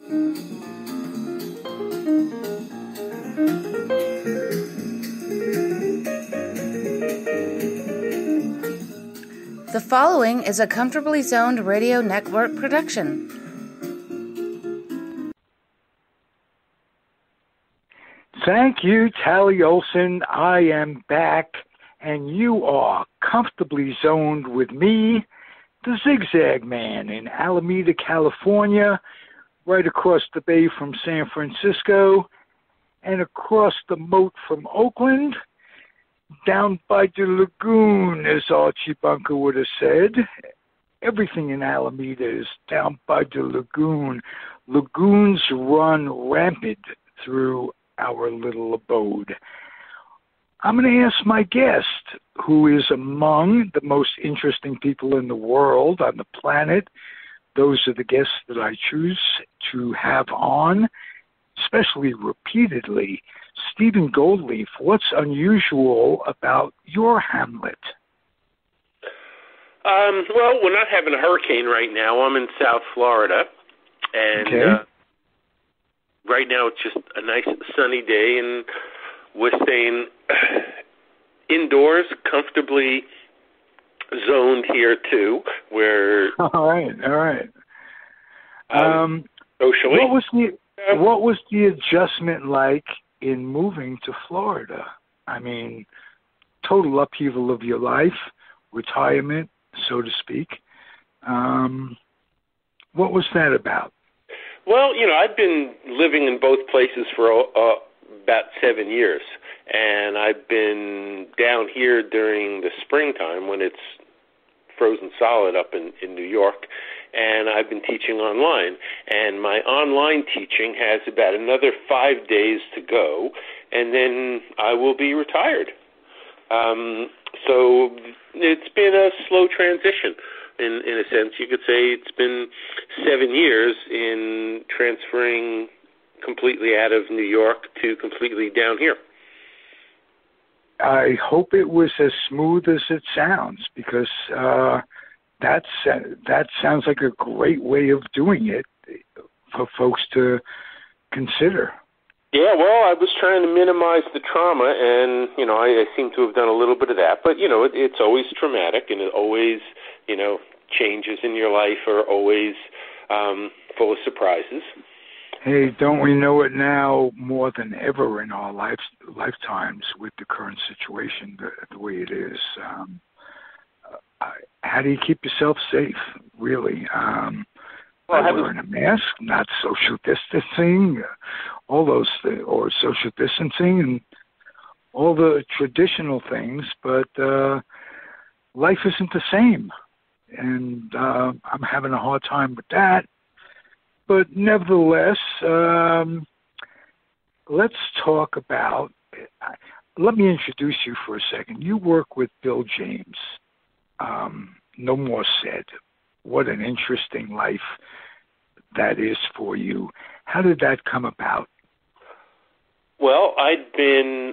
The following is a Comfortably Zoned Radio Network production. Thank you, Tally Olson. I am back, and you are comfortably zoned with me, the Zig Zag Man, in Alameda, California, right across the bay from San Francisco, and across the moat from Oakland, down by the lagoon, as Archie Bunker would have said. Everything in Alameda is down by the lagoon. Lagoons run rampant through our little abode. I'm going to ask my guest, who is among the most interesting people in the world, on the planet. Those are the guests that I choose to have on, especially repeatedly. Steven Goldleaf, what's unusual about your Hamlet? Well, we're not having a hurricane right now. I'm in South Florida, and okay. Right now it's just a nice sunny day, and we're staying indoors, comfortably zoned here too. We're all right. Socially, what was the adjustment like in moving to Florida? I mean, total upheaval of your life, retirement, so to speak. What was that about? Well, I've been living in both places for about 7 years, and I've been down here during the springtime when it's frozen solid up in New York, and I've been teaching online. And my online teaching has about another 5 days to go, and then I will be retired. So it's been a slow transition. In a sense, you could say it's been 7 years in transferring completely out of New York to completely down here. I hope it was as smooth as it sounds, because that sounds like a great way of doing it for folks to consider. Yeah, well, I was trying to minimize the trauma, and, I seem to have done a little bit of that. But, it's always traumatic, and it always, changes in your life are always full of surprises. Hey, don't we know it now more than ever in our lifetimes with the current situation, the way it is? How do you keep yourself safe, really? By wearing a mask, not social distancing, all those things, or social distancing and all the traditional things, but life isn't the same. And I'm having a hard time with that. But nevertheless, let's talk about, let me introduce you for a second. You work with Bill James. No more said. What an interesting life that is for you. How did that come about? Well, I've been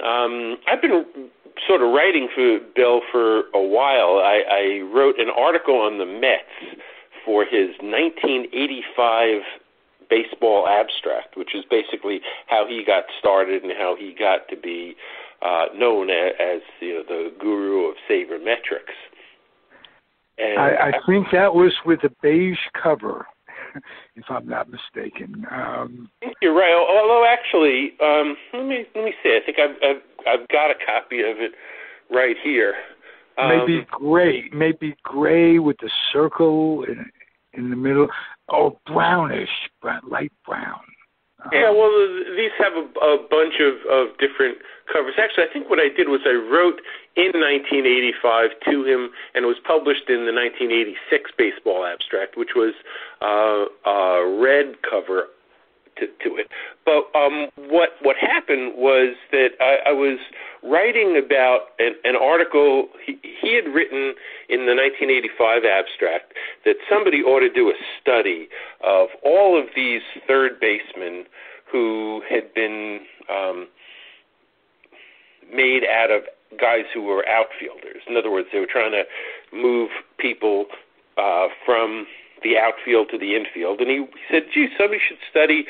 sort of writing for Bill for a while. I wrote an article on the Mets for his 1985 baseball abstract, which is basically how he got started and how he got to be known as the guru of sabermetrics. And I think that was with a beige cover, if I'm not mistaken. I think you're right. Although, actually, let me see. I think I've got a copy of it right here. Maybe gray with the circle in the middle. Oh, brownish, light brown. Yeah, well, these have a bunch of different covers. Actually, I think what I did was I wrote in 1985 to him, and it was published in the 1986 baseball abstract, which was a red cover to it. But what happened was that I was writing about an article he had written in the 1985 abstract that somebody ought to do a study of all of these third basemen who had been made out of guys who were outfielders. In other words, they were trying to move people from the outfield to the infield, and he said, gee, somebody should study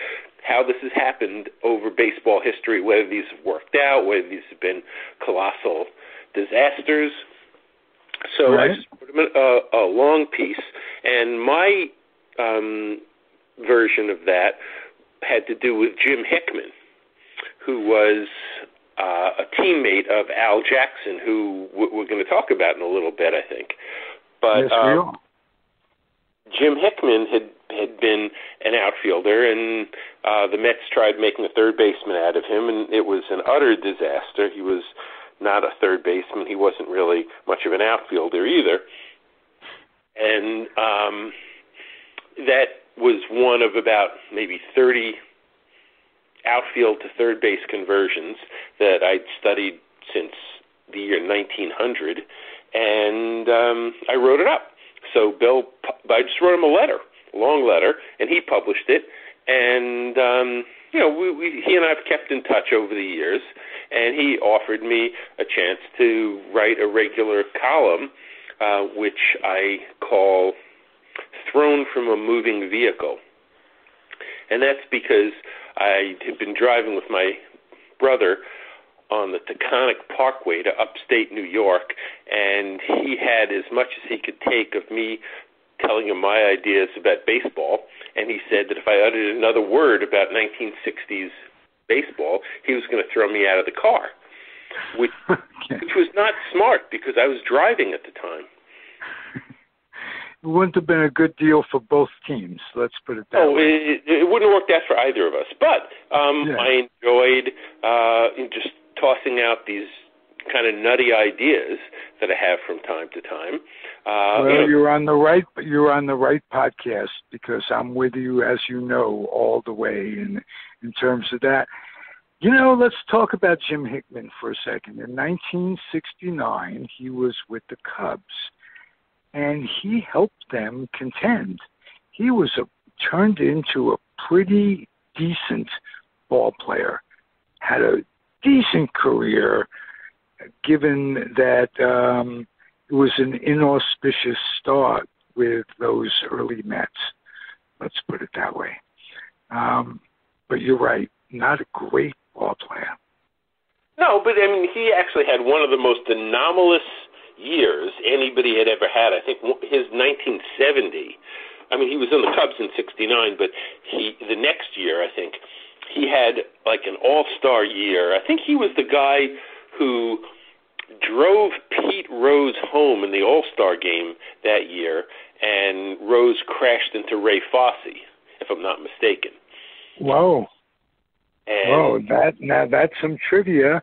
how this has happened over baseball history, whether these have worked out, whether these have been colossal disasters. So right. I just put him in a long piece, and my version of that had to do with Jim Hickman, who was a teammate of Al Jackson, who we're going to talk about in a little bit, I think. But yes, we are. Jim Hickman had been an outfielder, and the Mets tried making a third baseman out of him, and it was an utter disaster. He was not a third baseman. He wasn't really much of an outfielder either. And that was one of about maybe 30 outfield to third base conversions that I'd studied since the year 1900, and I wrote it up. So I just wrote him a letter, a long letter, and he published it. And he and I have kept in touch over the years, and he offered me a chance to write a regular column, which I call Thrown from a Moving Vehicle. And that's because I had been driving with my brother on the Taconic Parkway to upstate New York, and he had as much as he could take of me telling him my ideas about baseball, and he said that if I uttered another word about 1960s baseball, he was going to throw me out of the car, which was not smart because I was driving at the time. It wouldn't have been a good deal for both teams, let's put it that way. It wouldn't have worked out for either of us. But I enjoyed just tossing out these kind of nutty ideas that I have from time to time. You're on the right podcast, because I'm with you, as you know, all the way in terms of that. Let's talk about Jim Hickman for a second. In 1969, he was with the Cubs, and he helped them contend. He was turned into a pretty decent ball player, had a decent career, given that it was an inauspicious start with those early Mets. Let's put it that way. But you're right, not a great ball player. No, but I mean, he actually had one of the most anomalous years anybody had ever had. I think his 1970, I mean, he was in the Cubs in 69, but the next year, I think, he had like an all-star year. I think he was the guy who drove Pete Rose home in the all-star game that year, and Rose crashed into Ray Fosse, if I'm not mistaken. Whoa. Now that's some trivia.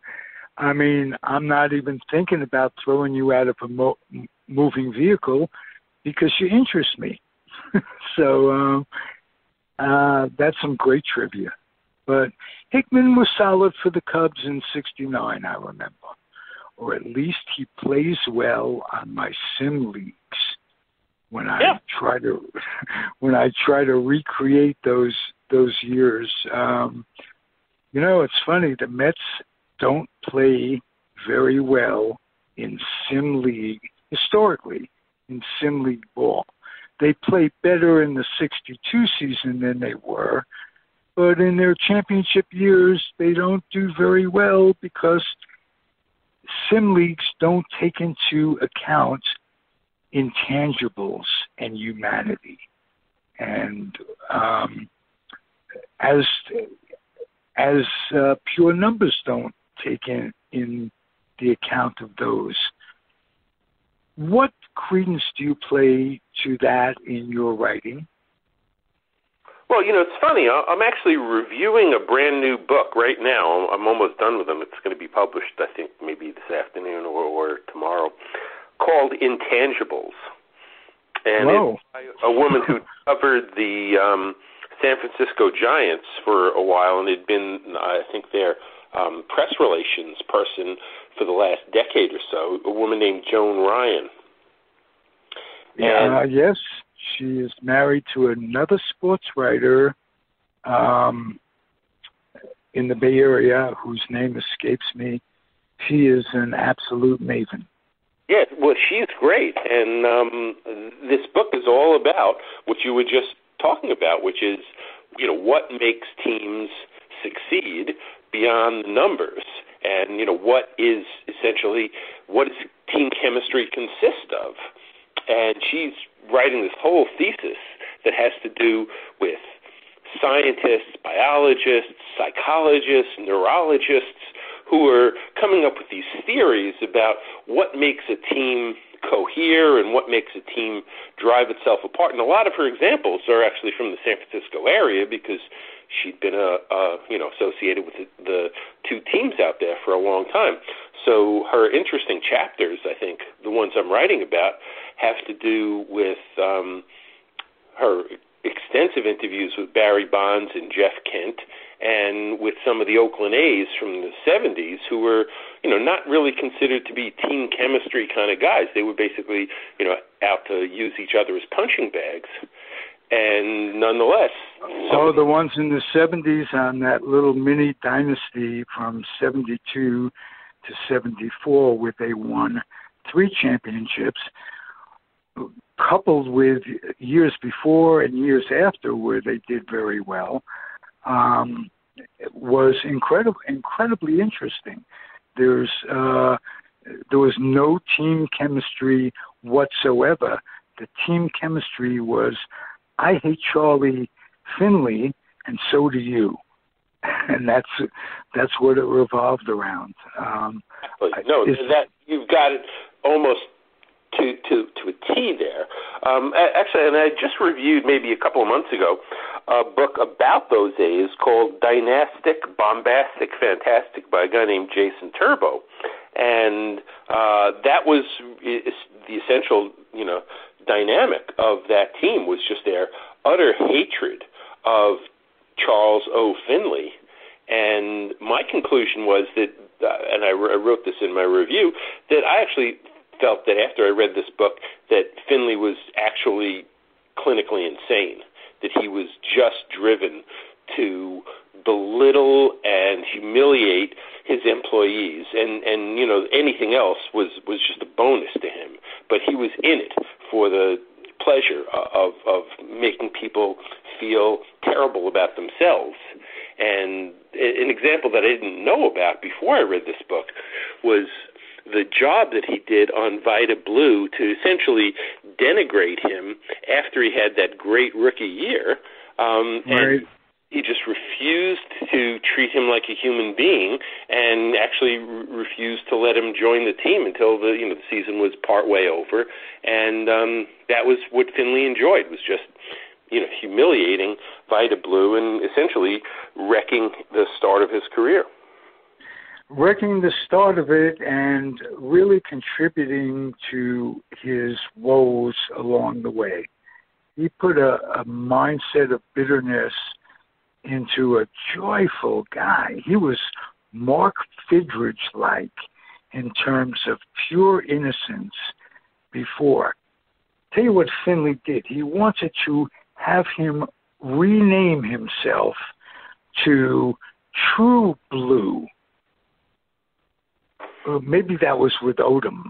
I mean, I'm not even thinking about throwing you out of a moving vehicle because you interest me. So that's some great trivia. But Hickman was solid for the Cubs in 69, I remember. Or at least he plays well on my sim leagues when I try to recreate those years. It's funny, the Mets don't play very well in sim league, historically, in sim league ball. They play better in the 62 season than they were, but in their championship years, they don't do very well because sim leagues don't take into account intangibles and humanity. And as pure numbers don't take in the account of those. What credence do you play to that in your writing? Well, it's funny. I'm actually reviewing a brand new book right now. I'm almost done with them. It's going to be published, I think, maybe this afternoon or tomorrow, called Intangibles. And it's by a woman who covered the San Francisco Giants for a while and had been, I think, their press relations person for the last decade or so, a woman named Joan Ryan. Yes, she is married to another sports writer in the Bay Area whose name escapes me. She is an absolute maven. Yeah, well, she's great, and this book is all about what you were just talking about, which is, what makes teams succeed beyond the numbers, and what is team chemistry consist of. And she's writing this whole thesis that has to do with scientists, biologists, psychologists, neurologists, who are coming up with these theories about what makes a team cohere and what makes a team drive itself apart. And a lot of her examples are actually from the San Francisco area, because she'd been associated with the two teams out there for a long time. So her interesting chapters, I think, the ones I'm writing about, have to do with her extensive interviews with Barry Bonds and Jeff Kent, and with some of the Oakland A's from the 70s, who were, not really considered to be team chemistry kind of guys. They were basically, out to use each other as punching bags. And nonetheless... the ones in the 70s on that little mini dynasty from 72 to 74, where they won 3 championships, coupled with years before and years after where they did very well, was incredibly interesting. There was no team chemistry whatsoever. The team chemistry was, I hate Charlie Finley, and so do you. And that's what it revolved around. That you've got it almost to a T there. Actually, and I just reviewed maybe a couple of months ago a book about those A's called Dynastic, Bombastic, Fantastic by a guy named Jason Turbo. And that was the essential, dynamic of that team, was just their utter hatred of Charles O. Finley. And my conclusion was that, and I wrote this in my review, that I actually felt that after I read this book that Finley was actually clinically insane, that he was just driven to belittle and humiliate his employees, and anything else was just a bonus to him. But he was in it for the pleasure of making people feel terrible about themselves. And an example that I didn't know about before I read this book was the job that he did on Vida Blue to essentially denigrate him after he had that great rookie year. Right. And he just refused to treat him like a human being, and actually refused to let him join the team until the season was partway over. And that was what Finley enjoyed, was just humiliating Vida Blue and essentially wrecking the start of his career. Wrecking the start of it and really contributing to his woes along the way. He put a mindset of bitterness into a joyful guy. He was Mark Fidrich-like in terms of pure innocence before. Tell you what Finley did. He wanted to have him rename himself to True Blue. Maybe that was with Odom.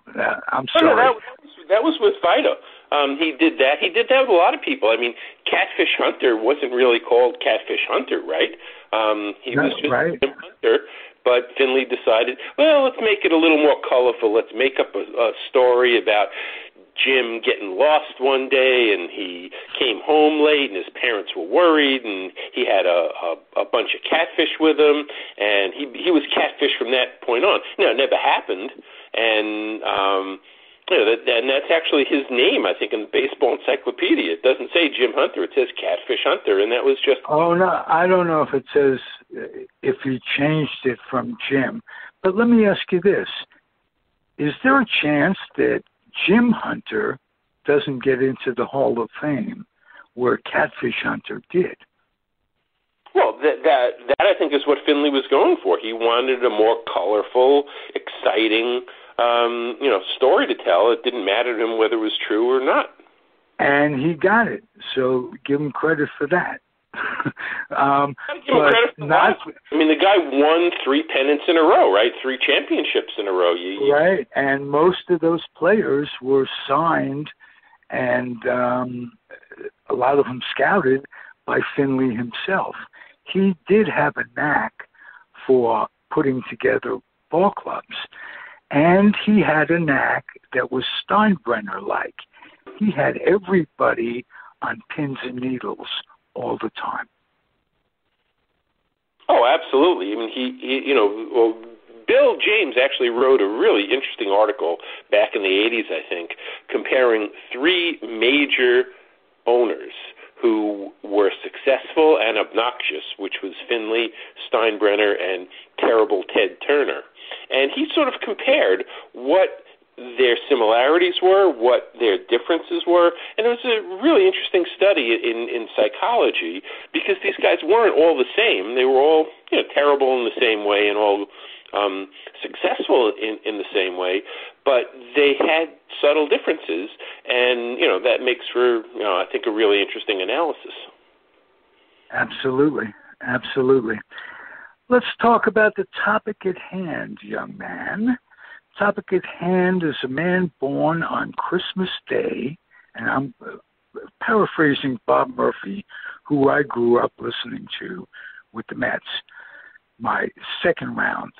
I'm sorry. No, that was with Vida. He did that. He did that with a lot of people. I mean, Catfish Hunter wasn't really called Catfish Hunter, right? He was just right. Jim Hunter. But Finley decided, well, let's make it a little more colorful. Let's make up a story about Jim getting lost one day, and he came home late, and his parents were worried, and he had a bunch of catfish with him, and he was catfish from that point on. Now, it never happened, and and that's actually his name, I think, in the baseball encyclopedia. It doesn't say Jim Hunter; it says Catfish Hunter, and that was just. Oh no, I don't know if it says if he changed it from Jim, but let me ask you this: is there a chance that Jim Hunter doesn't get into the Hall of Fame where Catfish Hunter did? Well, that I think is what Finley was going for. He wanted a more colorful, exciting, story to tell. It didn't matter to him whether it was true or not. And he got it. So give him credit for that. The guy won 3 pennants in a row, right? 3 championships in a row. Right, and most of those players were signed and a lot of them scouted by Finley himself. He did have a knack for putting together ball clubs, and he had a knack that was Steinbrenner-like. He had everybody on pins and needles all the time. Oh, absolutely. I mean, Bill James actually wrote a really interesting article back in the 80s, I think, comparing 3 major owners who were successful and obnoxious, which was Finley, Steinbrenner, and terrible Ted Turner. And he sort of compared what their similarities were, what their differences were, and it was a really interesting study in psychology because these guys weren't all the same. They were all terrible in the same way and all successful in the same way, but they had subtle differences, and that makes for I think a really interesting analysis. Absolutely. Let's talk about the topic at hand, young man. Topic at hand is a man born on Christmas Day, and I'm paraphrasing Bob Murphy, who I grew up listening to with the Mets. My second round,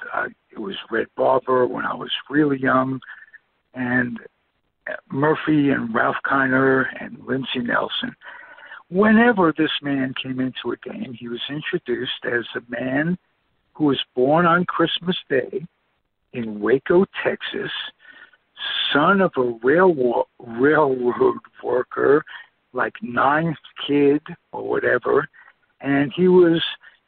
it was Red Barber when I was really young, and Murphy and Ralph Kiner and Lindsey Nelson. Whenever this man came into a game, he was introduced as a man who was born on Christmas Day in Waco, Texas, son of a railroad worker, like 9th kid or whatever, and he was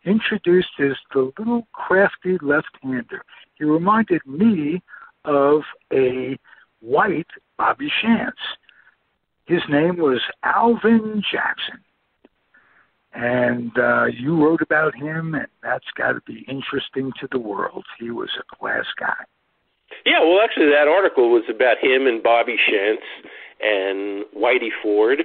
introduced as the little crafty left-hander. He reminded me of a white Bobby Shantz. His name was Alvin Jackson. And you wrote about him, and that's got to be interesting to the world. He was a class guy. Yeah, well, actually, that article was about him and Bobby Shantz and Whitey Ford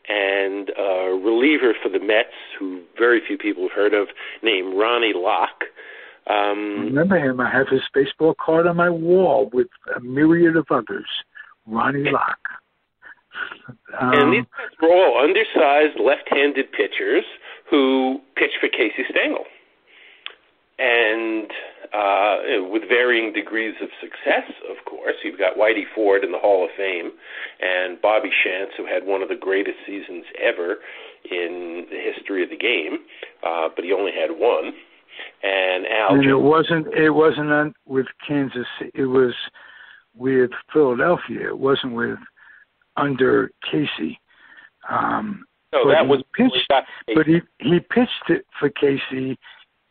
and a reliever for the Mets, who very few people have heard of, named Ronnie Locke. I remember him. I have his baseball card on my wall with a myriad of others. Ronnie Locke. And these guys were all undersized left-handed pitchers who pitched for Casey Stengel. And with varying degrees of success, of course. You've got Whitey Ford in the Hall of Fame and Bobby Shantz, who had one of the greatest seasons ever in the history of the game, but he only had one. And Al. And it wasn't with Kansas. It was with Philadelphia. It wasn't with under Casey. No, that was pitched. But he pitched it for Casey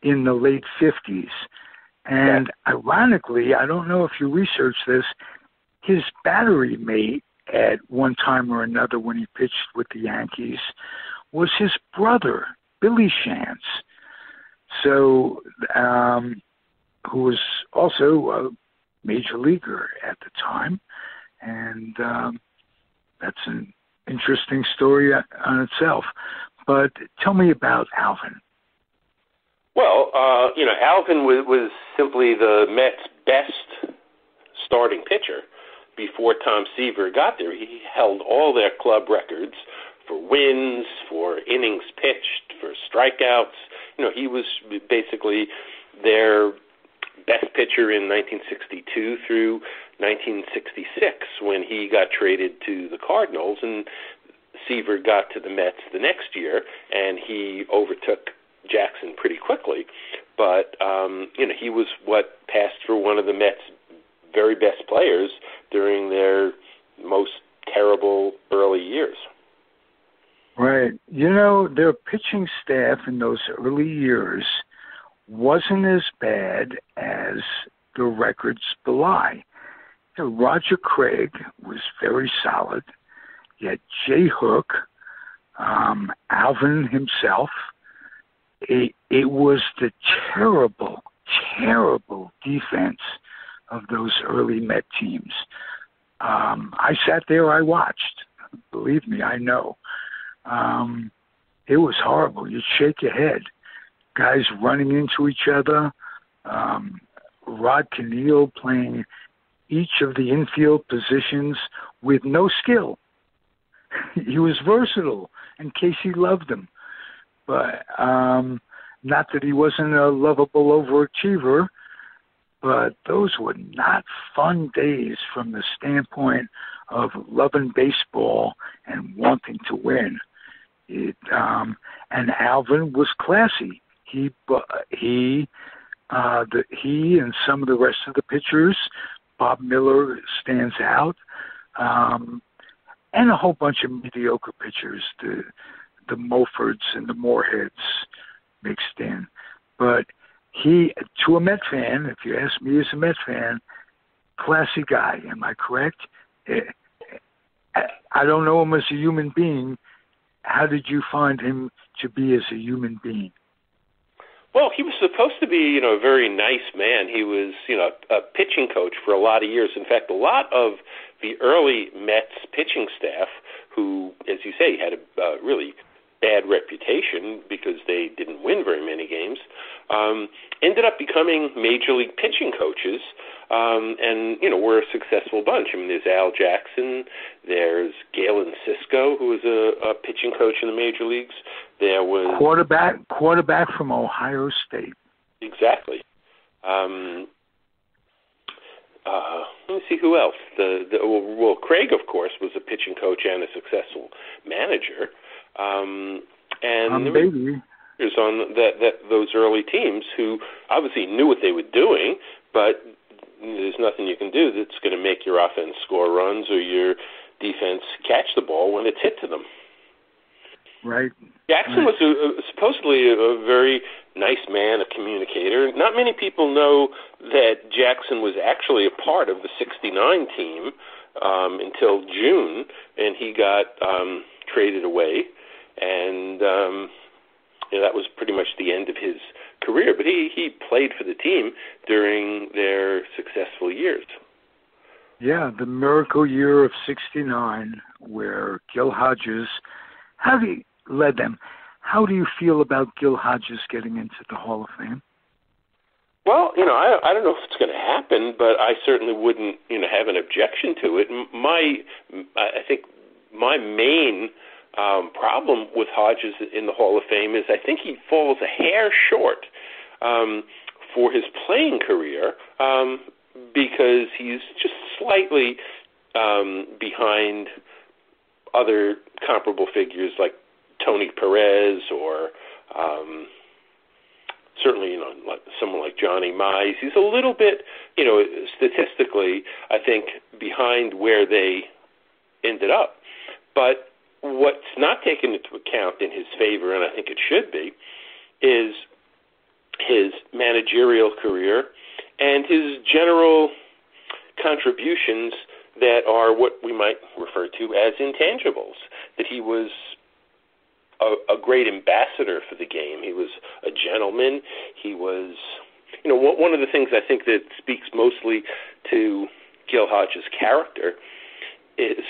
in the late 50s. And ironically, I don't know if you researched this, his battery mate at one time or another when he pitched with the Yankees was his brother, Billy Shantz. So, who was also a major leaguer at the time. And that's an interesting story on itself. But tell me about Alvin. Well, Alvin was simply the Mets' best starting pitcher before Tom Seaver got there. He held all their club records for wins, for innings pitched, for strikeouts. He was basically their best pitcher in 1962 through 1966 when he got traded to the Cardinals, and Seaver got to the Mets the next year, and he overtook Jackson pretty quickly. But, he was what passed for one of the Mets' very best players during their most terrible early years. Right. Their pitching staff in those early years wasn't as bad as the records belie. Roger Craig was very solid. You had Jay Hook, Alvin himself. It was the terrible, terrible defense of those early Met teams. I sat there, I watched. Believe me, I know. it was horrible. You'd shake your head. Guys running into each other. Rod Keneal playing each of the infield positions with no skill. He was versatile, and Casey loved him. But not that he wasn't a lovable overachiever, but those were not fun days from the standpoint of loving baseball and wanting to win. And Alvin was classy. He and some of the rest of the pitchers, Bob Miller stands out, and a whole bunch of mediocre pitchers, the Mofords and the Moorheads mixed in. But he, to a Met fan, if you ask me as a Met fan, classy guy. Am I correct? I don't know him as a human being. How did you find him to be as a human being? Well, he was supposed to be, a very nice man. He was, a pitching coach for a lot of years. In fact, a lot of the early Mets pitching staff, who, as you say, had a really bad reputation because they didn't win very many games, ended up becoming major league pitching coaches, and, we're a successful bunch. I mean, there's Al Jackson, there's Galen Cisco, who was a pitching coach in the major leagues. There was quarterback from Ohio State. Exactly. Let me see who else. Craig, of course, was a pitching coach and a successful manager. And there was on those early teams who obviously knew what they were doing, but there's nothing you can do that's going to make your offense score runs or your defense catch the ball when it's hit to them. Right. Jackson was supposedly a very nice man, a communicator. Not many people know that Jackson was actually a part of the '69 team until June, and he got traded away, and that was pretty much the end of his career. But he played for the team during their successful years. Yeah, the miracle year of '69, where Gil Hodges led them. How do you feel about Gil Hodges getting into the Hall of Fame? Well, I don't know if it's going to happen, but I certainly wouldn't, have an objection to it. I think my main problem with Hodges in the Hall of Fame is I think he falls a hair short for his playing career because he's just slightly behind other comparable figures like Tony Perez or certainly, like someone like Johnny Mize. He's a little bit, statistically, I think, behind where they ended up. But what's not taken into account in his favor, and I think it should be, is his managerial career and his general contributions that are what we might refer to as intangibles, that he was a great ambassador for the game. He was a gentleman. He was, one of the things I think that speaks mostly to Gil Hodges' character is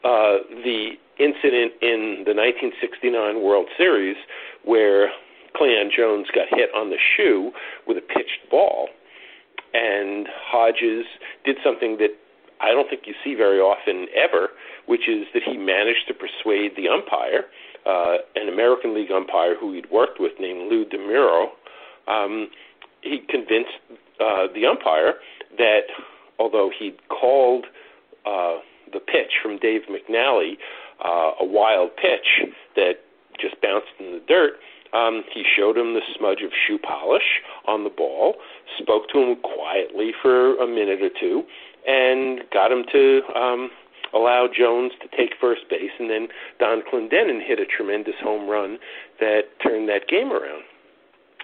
the incident in the 1969 World Series where Cleon Jones got hit on the shoe with a pitched ball, and Hodges did something that I don't think you see very often ever, which is that he managed to persuade the umpire, an American League umpire who he'd worked with named Lou DeMuro. He convinced the umpire that although he'd called the pitch from Dave McNally a wild pitch that just bounced in the dirt, he showed him the smudge of shoe polish on the ball, spoke to him quietly for a minute or two, and got him to allow Jones to take first base, and then Don Clendenin hit a tremendous home run that turned that game around.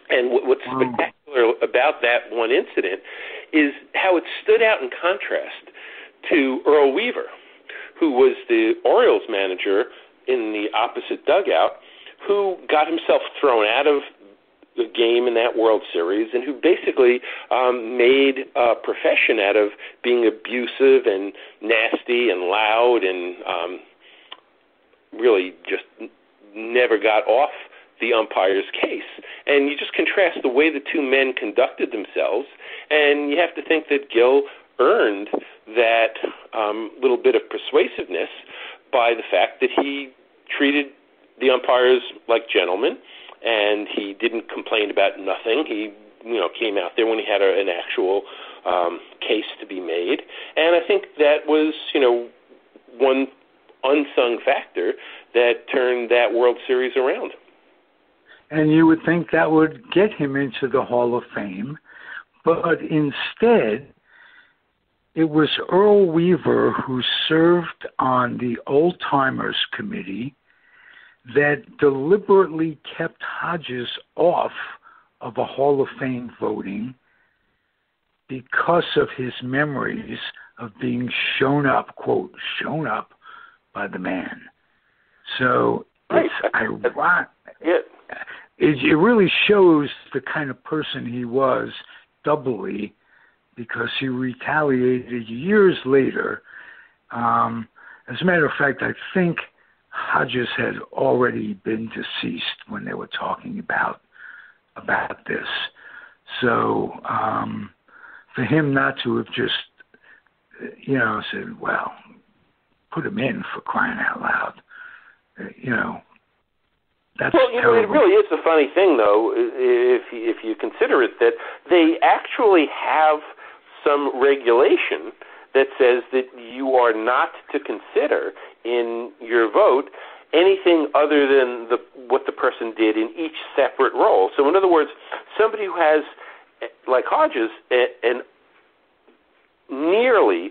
And what's spectacular about that one incident is how it stood out in contrast to Earl Weaver, who was the Orioles manager in the opposite dugout, who got himself thrown out of the game in that World Series, and who basically made a profession out of being abusive and nasty and loud and really just never got off the umpire's case. And you just contrast the way the two men conducted themselves, and you have to think that Gil earned that little bit of persuasiveness by the fact that he treated the umpires like gentlemen, and he didn't complain about nothing. He, came out there when he had an actual case to be made. And I think that was, one unsung factor that turned that World Series around. And you would think that would get him into the Hall of Fame, but instead, it was Earl Weaver who served on the Old Timers Committee that deliberately kept Hodges off of a Hall of Fame voting because of his memories of being shown up, quote, shown up by the man. So it's ironic. It really shows the kind of person he was doubly, because he retaliated years later. As a matter of fact, I think Hodges had already been deceased when they were talking about this. So for him not to have just, said, well, put him in, for crying out loud, that's terrible. It really is a funny thing, though, if you consider it, that they actually have some regulation that says that you are not to consider in your vote anything other than what the person did in each separate role. So in other words, somebody who has, like Hodges, an nearly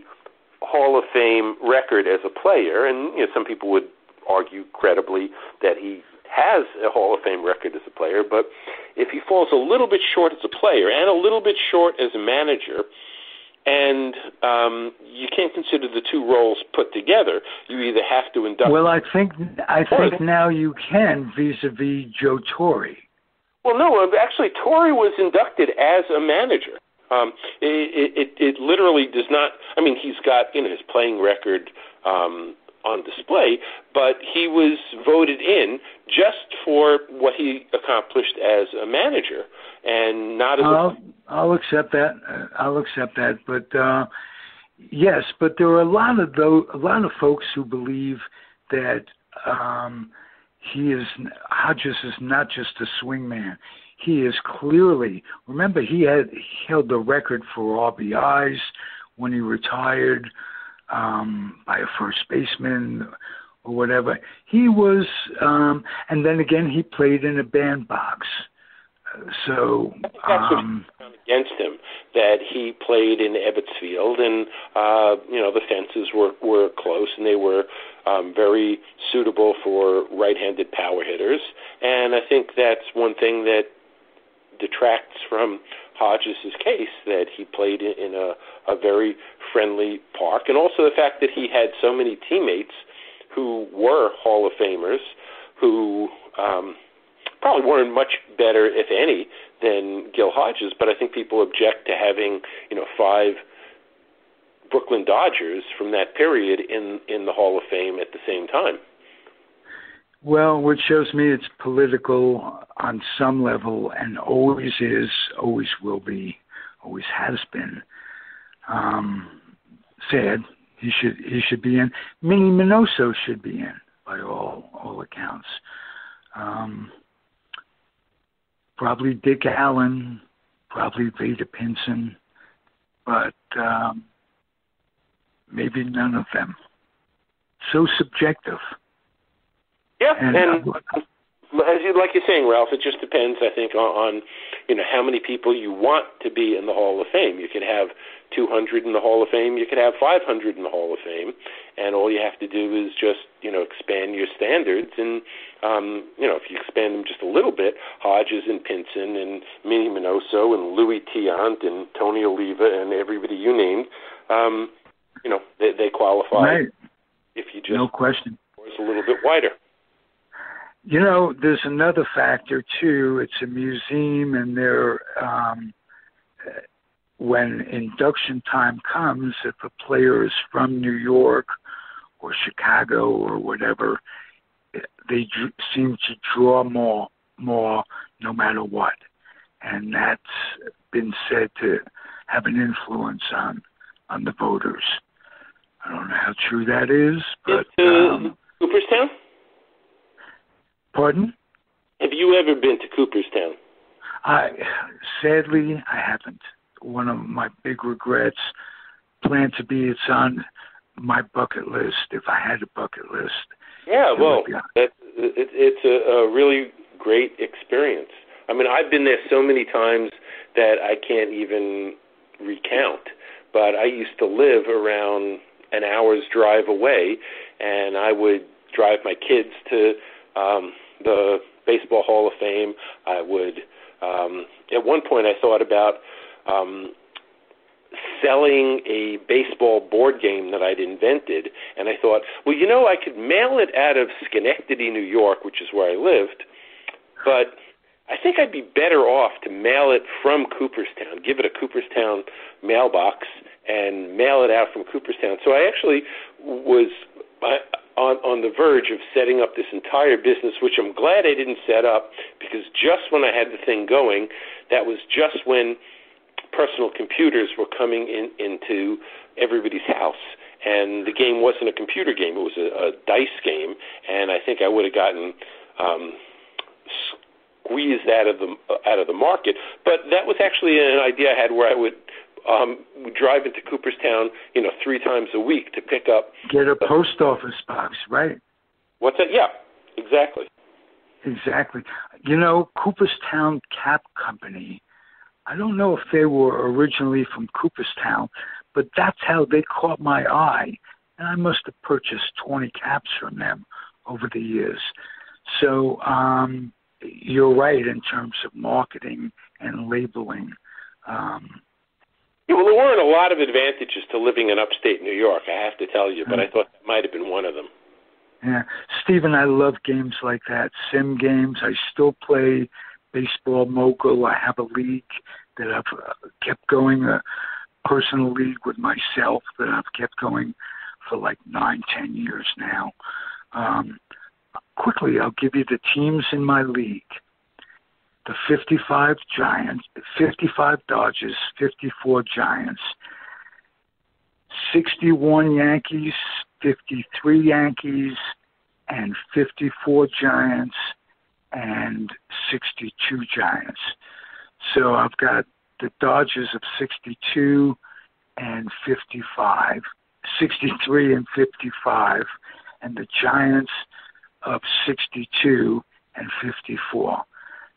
Hall of Fame record as a player, and some people would argue credibly that he has a Hall of Fame record as a player, but if he falls a little bit short as a player and a little bit short as a manager, and you can't consider the two roles put together, you either have to induct... Well, I think now you can vis-a-vis Joe Torre. Well, no, actually, Torre was inducted as a manager. It literally does not... I mean, he's got his playing record on display, but he was voted in just for what he accomplished as a manager, and not as I'll accept that. But yes, but there are a lot of folks who believe that Hodges is not just a swingman. He is clearly. Remember, he held the record for RBIs when he retired by a first baseman or whatever. He was, and then again, he played in a bandbox. So I think that's what against him, that he played in Ebbets Field, and the fences were close, and they were very suitable for right-handed power hitters. And I think that's one thing that detracts from Hodges' case, that he played in a very friendly park, and also the fact that he had so many teammates who were Hall of Famers, who probably weren't much better, if any, than Gil Hodges. But I think people object to having 5 Brooklyn Dodgers from that period in the Hall of Fame at the same time. Well, which shows me it's political on some level, and always is, always will be, always has been. Sad. He should be in. Minnie Minoso should be in, by all accounts. Probably Dick Allen, probably Vada Pinson, but maybe none of them. So subjective. Yeah, and like you're saying, Ralph, it just depends, I think, on how many people you want to be in the Hall of Fame. You could have 200 in the Hall of Fame. You could have 500 in the Hall of Fame, and all you have to do is just expand your standards. And if you expand them just a little bit, Hodges and Pinson and Minnie Minoso and Louis Tiant and Tony Oliva and everybody you named, they qualify. Right. If you just no question. It's a little bit wider. There's another factor, too. It's a museum, and when induction time comes, if a player is from New York or Chicago or whatever, they seem to draw more no matter what. And that's been said to have an influence on the voters. I don't know how true that is, but... Cooperstown? Pardon? Have you ever been to Cooperstown? Sadly, I haven't. One of my big regrets. Plan to be. It's on my bucket list. If I had a bucket list. Yeah, well, it's a really great experience. I mean, I've been there so many times that I can't even recount. But I used to live around an hour's drive away, and I would drive my kids to the Baseball Hall of Fame. I would, at one point I thought about selling a baseball board game that I'd invented, and I thought, well, I could mail it out of Schenectady, New York, which is where I lived, but I think I'd be better off to mail it from Cooperstown, give it a Cooperstown mailbox, and mail it out from Cooperstown. So I actually was on the verge of setting up this entire business, which I'm glad I didn't set up, because just when I had the thing going, that was just when personal computers were coming into everybody's house. And the game wasn't a computer game. It was a dice game. And I think I would have gotten squeezed out of the market. But that was actually an idea I had, where I would drive into Cooperstown, 3 times a week to pick up. Get a post office box, right? What's that? Yeah, exactly. Exactly. Cooperstown Cap Company, I don't know if they were originally from Cooperstown, but that's how they caught my eye. And I must have purchased 20 caps from them over the years. So you're right in terms of marketing and labeling. Well, there weren't a lot of advantages to living in upstate New York, I have to tell you, but I thought that might have been one of them. Yeah. Stephen, I love games like that, sim games. I still play baseball mogul. I have a league that I've kept going, a personal league with myself that I've kept going for like 9-10 years now. Quickly, I'll give you the teams in my league. The 55 Giants, 55 Dodgers, 54 Giants, 61 Yankees, 53 Yankees, and 54 Giants, and 62 Giants. So I've got the Dodgers of 62 and 55, 63 and 55, and the Giants of 62 and 54.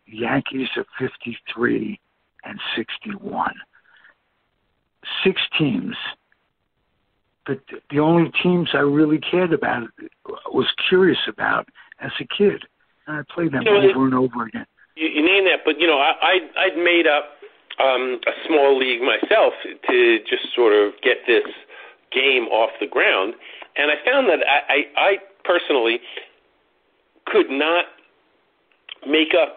Yankees of 53 and 61. 6 teams. But the only teams I really cared about, was curious about as a kid. And I played them over and over again. You name that, but, I'd made up a small league myself to just sort of get this game off the ground. And I found that I personally could not make up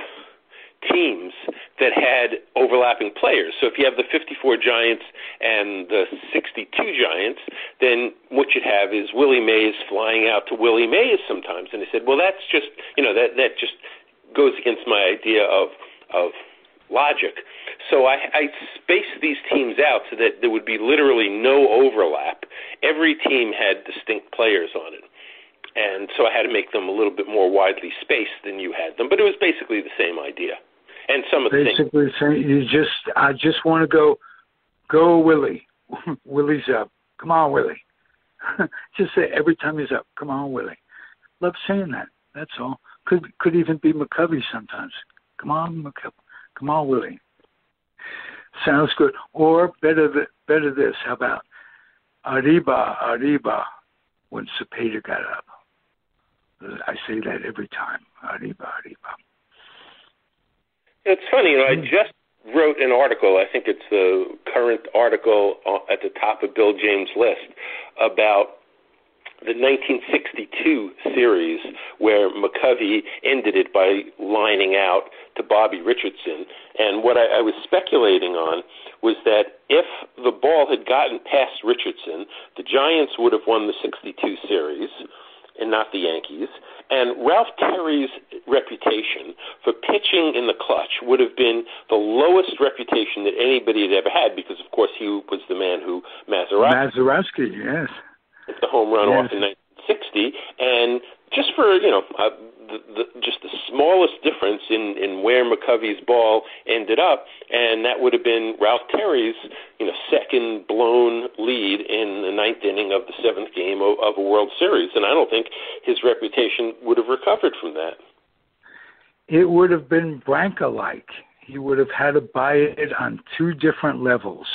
teams that had overlapping players. So if you have the 54 Giants and the 62 Giants, then what you'd have is Willie Mays flying out to Willie Mays sometimes. And I said, well, that's just, that just goes against my idea of logic. So I spaced these teams out so that there would be literally no overlap. Every team had distinct players on it. And so I had to make them a little bit more widely spaced than you had them. But it was basically the same idea. And some of the basically things. I just want to go Willie. Willie's up. Come on, Willie. Just say every time he's up, come on, Willie. Love saying that. That's all. Could even be McCovey sometimes. Come on, McCovey. Come on, Willie. Sounds good. Or better this. How about Arriba, when Cepeda got up. I say that every time. Arriba. It's funny, I just wrote an article, I think it's the current article at the top of Bill James' list, about the 1962 series where McCovey ended it by lining out to Bobby Richardson. And what I was speculating on was that if the ball had gotten past Richardson, the Giants would have won the 62 series. and not the Yankees. And Ralph Terry's reputation for pitching in the clutch would have been the lowest reputation that anybody had ever had because, of course, he was the man who Mazeroski, yes. Hit the home run off in 1960. And just for, just the smallest difference in where McCovey's ball ended up, and that would have been Ralph Terry's, second blown lead in the ninth inning of the seventh game of a World Series. And I don't think his reputation would have recovered from that. It would have been Branca-like. He would have had to buy it on two different levels.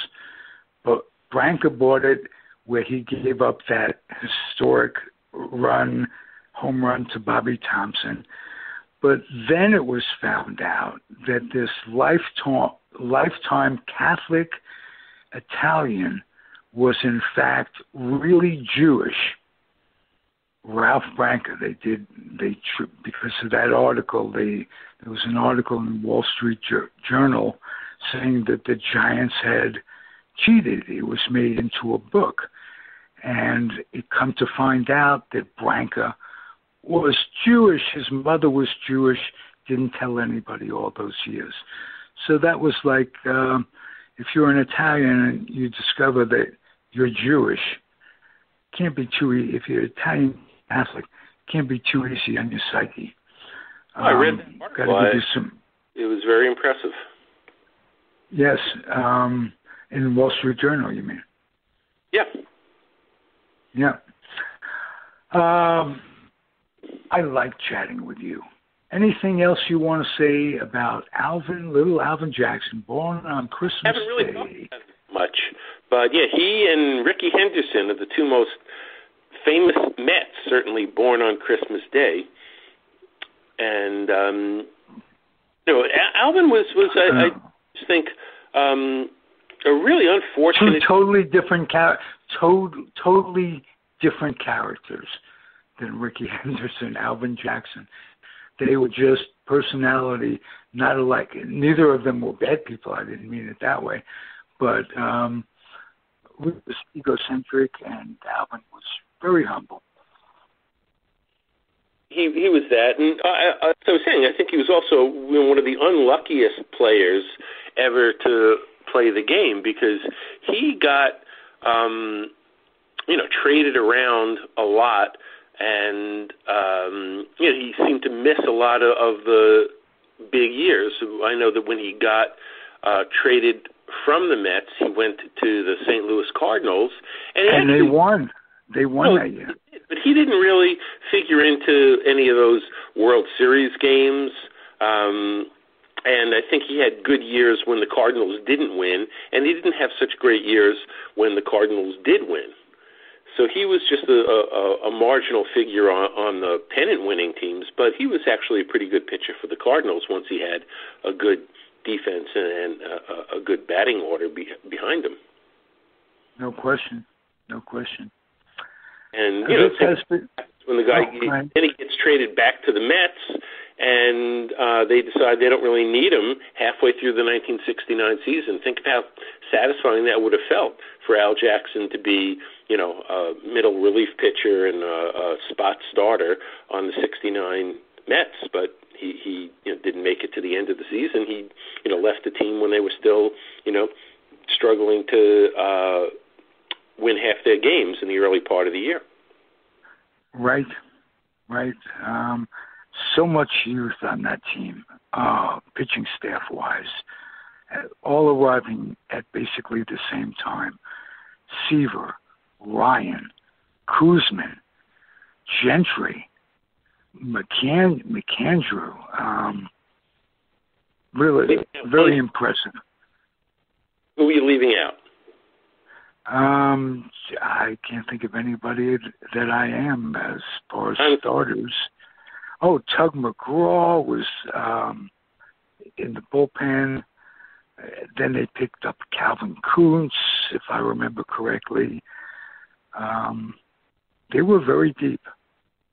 But Branca bought it where he gave up that historic home run to Bobby Thompson. But then it was found out that this lifetime Catholic Italian was in fact really Jewish. Ralph Branca. Because of that article, there was an article in the Wall Street Journal saying that the Giants had cheated. It was made into a book. And it come to find out that Branca was Jewish. His mother was Jewish, didn't tell anybody all those years. So that was like, if you're an Italian and you discover that you're Jewish, can't be too easy. If you're Italian Catholic, can't be too easy on your psyche. I read that article. It was very impressive. Yes, in the Wall Street Journal, you mean? Yeah. Yeah. I like chatting with you. Anything else you want to say about little Alvin Jackson, born on Christmas Day? I haven't really talked about it much. But, yeah, he and Rickey Henderson are the two most famous Mets, certainly born on Christmas Day. And, Alvin was I just think, a really unfortunate... Two totally different characters than Rickey Henderson, Alvin Jackson. They were just personality, not alike. Neither of them were bad people. I didn't mean it that way. But Rick was egocentric, and Alvin was very humble. He was that. And as I was saying, I think he was also one of the unluckiest players ever to play the game because he got, traded around a lot. And, he seemed to miss a lot of the big years. I know that when he got traded from the Mets, he went to the St. Louis Cardinals. And they won. They won that year. But he didn't really figure into any of those World Series games. And I think he had good years when the Cardinals didn't win, and he didn't have such great years when the Cardinals did win. So he was just a marginal figure on the pennant-winning teams, but he was actually a pretty good pitcher for the Cardinals once he had a good defense and a good batting order behind him. No question. And, when the guy then he gets traded back to the Mets, and they decide they don't really need him halfway through the 1969 season. Think of how satisfying that would have felt for Al Jackson to be, a middle relief pitcher and a spot starter on the 69 Mets, but he didn't make it to the end of the season. He, left the team when they were still, struggling to win half their games in the early part of the year. Right. So much youth on that team, pitching staff-wise, all arriving at basically the same time. Seaver, Ryan, Kuzman, Gentry, McAndrew. Really, very impressive. Who are you leaving out? I can't think of anybody that I am as far as starters. Oh, Tug McGraw was in the bullpen. Then they picked up Calvin Kuntz, if I remember correctly. They were very deep.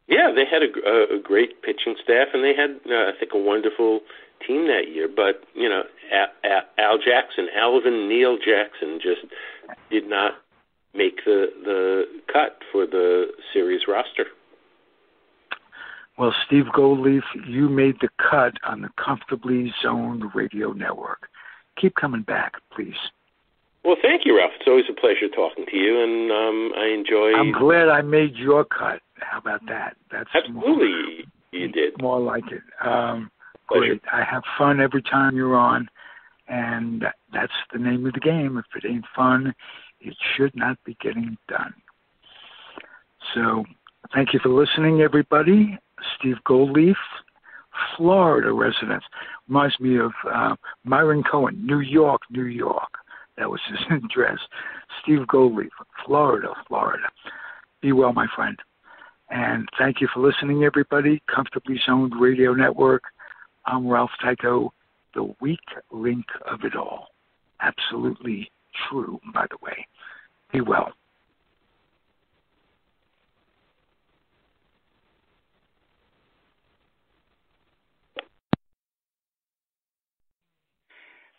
Yeah, they had a great pitching staff, and they had, I think, a wonderful team that year. But, Alvin Neil Jackson just did not make the cut for the series roster. Well, Steve Goldleaf, you made the cut on the Comfortably Zoned Radio Network. Keep coming back, please. Well, thank you, Ralph. It's always a pleasure talking to you, and I enjoy... I'm glad I made your cut. How about that? That's absolutely, you did. More like it. Great. I have fun every time you're on, and that's the name of the game. If it ain't fun, it should not be getting done. So thank you for listening, everybody. Steve Goldleaf, Florida resident. Reminds me of Myron Cohen, New York, New York. That was his address. Steve Goldleaf, Florida. Be well, my friend. And thank you for listening, everybody. Comfortably Zoned Radio Network. I'm Ralph Tycho, the weak link of it all. Absolutely true, by the way. Be well.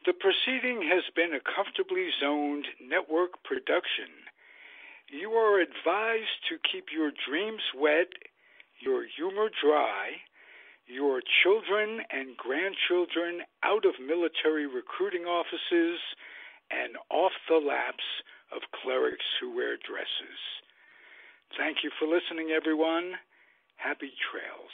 The proceeding has been a Comfortably Zoned Network production. You are advised to keep your dreams wet, your humor dry, your children and grandchildren out of military recruiting offices and off the laps of clerics who wear dresses. Thank you for listening, everyone. Happy trails.